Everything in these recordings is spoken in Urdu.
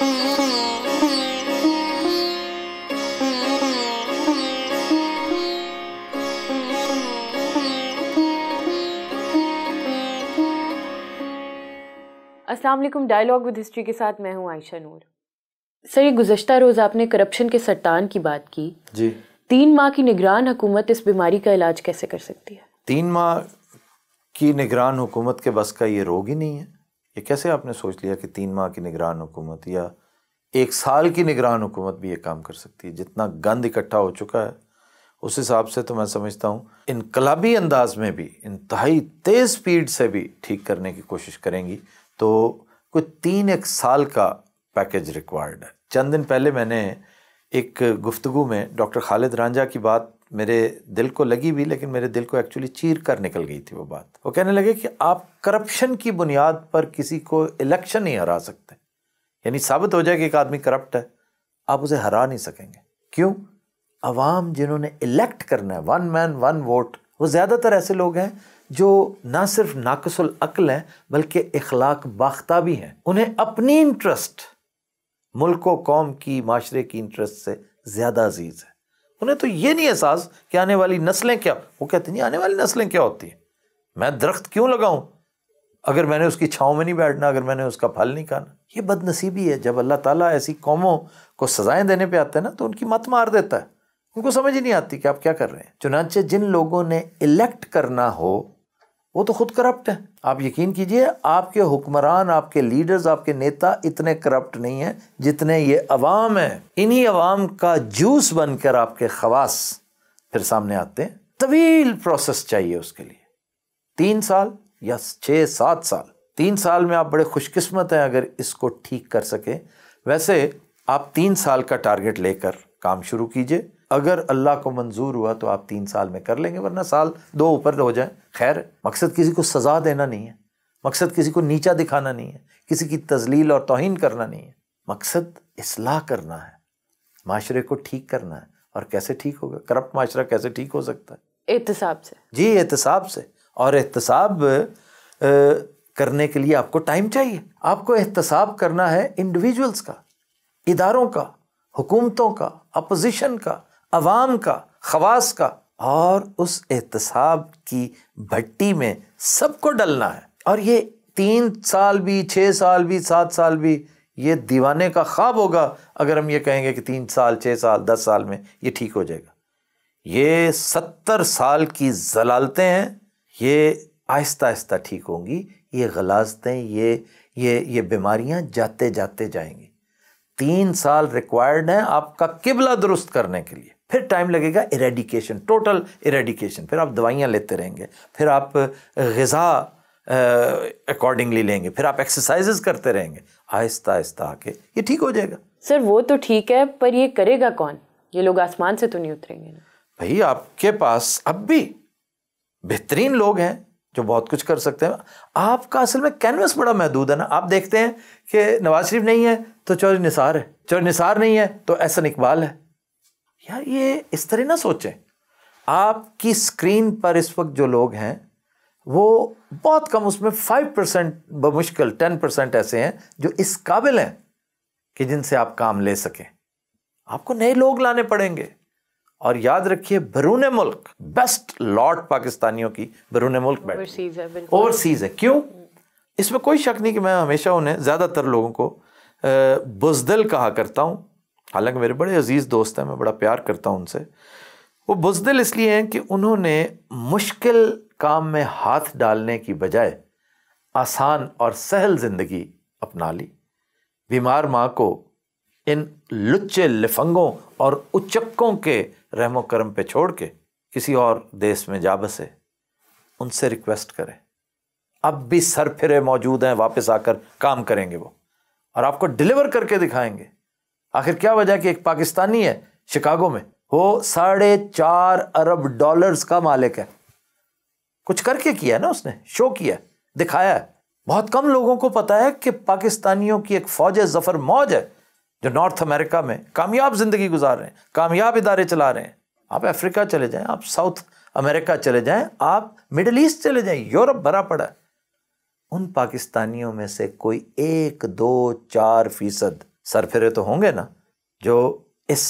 السلام علیکم. ڈائیلاگ ود ہسٹری کے ساتھ میں ہوں عائشہ نور. سر، یہ گزشتہ روز آپ نے کرپشن کے سرطان کی بات کی. جی. 3 ماہ کی نگران حکومت اس بیماری کا علاج کیسے کر سکتی ہے؟ 3 ماہ کی نگران حکومت کے بس کا یہ روگ ہی نہیں ہے. یہ کیسے آپ نے سوچ لیا کہ 3 ماہ کی نگران حکومت یا 1 سال کی نگران حکومت بھی یہ کام کر سکتی ہے؟ جتنا گند اکٹھا ہو چکا ہے اس حساب سے تو میں سمجھتا ہوں انقلابی انداز میں بھی انتہائی تیز سپیڈ سے بھی ٹھیک کرنے کی کوشش کریں گی تو کوئی 3-1 سال کا پیکیج ریکوائرڈ ہے. چند دن پہلے میں نے ایک گفتگو میں ڈاکٹر خالد رانجھا کی بات میرے دل کو لگی بھی، لیکن میرے دل کو ایکچولی چیر کر نکل گئی تھی وہ بات. وہ کہنے لگے کہ آپ کرپشن کی بنیاد پر کسی کو الیکشن نہیں ہرا سکتے. یعنی ثابت ہو جائے کہ ایک آدمی کرپٹ ہے، آپ اسے ہرا نہیں سکیں گے. کیوں؟ عوام جنہوں نے الیکٹ کرنا ہے، 1 مین 1 ووٹ، وہ زیادہ تر ایسے لوگ ہیں جو نہ صرف ناقص العقل ہیں بلکہ اخلاق باختہ بھی ہیں. انہیں اپنی انٹرسٹ ملک و قوم کی، معاشرے کی انٹرسٹ سے زیادہ عزیز ہے. انہیں تو یہ نہیں احساس کہ آنے والی نسلیں کیا، وہ کہتے ہیں آنے والی نسلیں کیا ہوتی ہیں، میں درخت کیوں لگاؤں اگر میں نے اس کی چھاؤں میں نہیں بیٹھنا، اگر میں نے اس کا پھل نہیں کھانا. یہ بد نصیبی ہے. جب اللہ تعالیٰ ایسی قوموں کو سزائیں دینے پہ آتا ہے نا تو ان کی مت مار دیتا ہے. ان کو سمجھ ہی نہیں آتی کہ آپ کیا کر رہے ہیں. چنانچہ جن لوگوں نے الیکٹ کرنا ہو وہ تو خود کرپٹ ہیں. آپ یقین کیجئے آپ کے حکمران، آپ کے لیڈرز، آپ کے نیتا اتنے کرپٹ نہیں ہیں جتنے یہ عوام ہیں. انہی عوام کا جوس بن کر آپ کے خواص پھر سامنے آتے ہیں. طویل پروسیس چاہیے اس کے لیے، 3 سال یا 6-7 سال. 3 سال میں آپ بڑے خوش قسمت ہیں اگر اس کو ٹھیک کر سکیں. ویسے آپ 3 سال کا ٹارگٹ لے کر کام شروع کیجئے. اگر اللہ کو منظور ہوا تو آپ 3 سال میں کر لیں گے، ورنہ 1-2 اوپر ہو جائیں خیر ہے. مقصد کسی کو سزا دینا نہیں ہے، مقصد کسی کو نیچا دکھانا نہیں ہے، کسی کی تذلیل اور توہین کرنا نہیں ہے. مقصد اصلاح کرنا ہے، معاشرے کو ٹھیک کرنا ہے. اور کیسے ٹھیک ہوگا؟ کرپٹ معاشرہ کیسے ٹھیک ہو سکتا ہے؟ احتساب سے. جی، احتساب سے. اور احتساب کرنے کے لیے آپ کو ٹائم چاہیے. آپ کو احتساب کرنا ہے انڈیویجولز کا، اداروں کا، حکومتوں کا، اپوزیشن کا، عوام کا، خواص کا. اور اس احتساب کی بھٹی میں سب کو ڈلنا ہے. اور یہ 3 سال بھی، 6 سال بھی، 7 سال بھی یہ دیوانے کا خواب ہوگا اگر ہم یہ کہیں گے کہ 3 سال، 6 سال، 10 سال میں یہ ٹھیک ہو جائے گا. یہ 70 سال کی ضلالتیں ہیں، یہ آہستہ آہستہ ٹھیک ہوں گی. یہ غلاظتیں، یہ بیماریاں جاتے جاتے جائیں گی. 3 سال ریکوائرڈ ہیں آپ کا قبلہ درست کرنے کے لیے. پھر ٹائم لگے گا ایریڈیکیشن، ٹوٹل ایریڈیکیشن. پھر آپ دوائیاں لیتے رہیں گے، پھر آپ غذا اکارڈنگلی لیں گے، پھر آپ ایکسرسائزز کرتے رہیں گے. آہستہ آہستہ آ کے یہ ٹھیک ہو جائے گا. سر وہ تو ٹھیک ہے، پر یہ کرے گا کون؟ یہ لوگ آسمان سے تو نہیں اتریں گے نا. بھائی آپ کے پاس اب بھی بہترین لوگ ہیں جو بہت کچھ کر سکتے ہیں. آپ کا اصل میں کینوس بڑا محدود ہے نا. آپ دیکھتے ہیں کہ نواز شریف نہیں ہے تو چودھری نثار ہے، چودھری نثار نہیں ہے تو احسن اقبال ہے. یار یہ اس طرح نہ سوچیں. آپ کی اسکرین پر اس وقت جو لوگ ہیں وہ بہت کم، اس میں 5% بمشکل 10% ایسے ہیں جو اس قابل ہیں کہ جن سے آپ کام لے سکیں. آپ کو نئے لوگ لانے پڑیں گے. اور یاد رکھیے بیرون ملک بیسٹ لاٹ پاکستانیوں کی بیرون ملک بیٹھے، اوورسیز ہے. کیوں؟ اس میں کوئی شک نہیں کہ میں ہمیشہ انہیں، زیادہ تر لوگوں کو بزدل کہا کرتا ہوں. حالانکہ میرے بڑے عزیز دوست ہیں، میں بڑا پیار کرتا ہوں ان سے. وہ بزدل اس لیے ہیں کہ انہوں نے مشکل کام میں ہاتھ ڈالنے کی بجائے آسان اور سہل زندگی اپنا لی. بیمار ماں کو ان لچے لفنگوں اور اچکوں کے رحم و کرم پہ چھوڑ کے کسی اور دیس میں جا بسے. ان سے ریکویسٹ کریں، اب بھی سر پھرے موجود ہیں، واپس آ کر کام کریں گے وہ، اور آپ کو ڈیلیور کر کے دکھائیں گے. آخر کیا وجہ کہ ایک پاکستانی ہے شکاگو میں، وہ $4.5 ارب کا مالک ہے. کچھ کر کے کیا ہے نا، اس نے شو کیا، دکھایا ہے. بہت کم لوگوں کو پتا ہے کہ پاکستانیوں کی ایک فوج ظفر موج ہے جو نارتھ امریکہ میں کامیاب زندگی گزار رہے ہیں، کامیاب ادارے چلا رہے ہیں. آپ افریقہ چلے جائیں، آپ ساؤتھ امریکہ چلے جائیں، آپ مڈل ایسٹ چلے جائیں، یورپ بھرا پڑا ہے. ان پاکستانیوں میں سے کوئی 1-2-4% سرفرے تو ہوں گے نا جو اس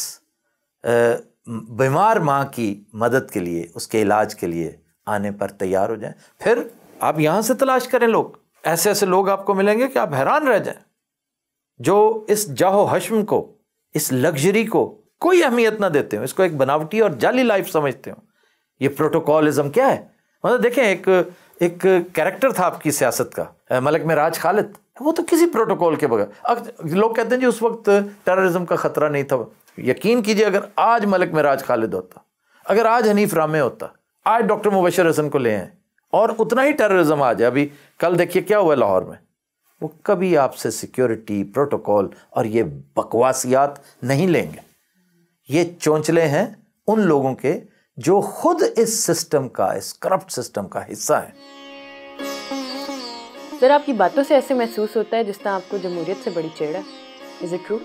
بیمار ماں کی مدد کے لیے، اس کے علاج کے لیے آنے پر تیار ہو جائیں. پھر آپ یہاں سے تلاش کریں لوگ، ایسے ایسے لوگ آپ کو ملیں گے کہ آپ حیران رہ جائیں، جو اس جاہ و حشم کو، اس لگژری کو کوئی اہمیت نہ دیتے ہوں، اس کو ایک بناوٹی اور جعلی لائف سمجھتے ہوں. یہ پروٹوکولزم کیا ہے؟ مطلب دیکھیں ایک کیریکٹر تھا آپ کی سیاست کا، ملک معراج خالد، وہ تو کسی پروٹوکول کے بغیر، لوگ کہتے ہیں جی اس وقت ٹیررزم کا خطرہ نہیں تھا. یقین کیجئے اگر آج ملک معراج خالد ہوتا، اگر آج حنیف رامے ہوتا، آج ڈاکٹر مبشر حسن کو لے آئیں اور اتنا ہی ٹیررزم آ جائے. ابھی کل دیکھیے کیا ہوا لاہور میں، وہ کبھی آپ سے سیکیورٹی، پروٹوکول اور یہ بکواسیات نہیں لیں گے. یہ چونچلے ہیں ان لوگوں کے جو خود اس سسٹم کا، اس کرپٹ سسٹم کا حصہ ہیں. سر آپ کی باتوں سے ایسے محسوس ہوتا ہے جس طرح آپ کو جمہوریت سے بڑی چیڑ ہے. Is it true?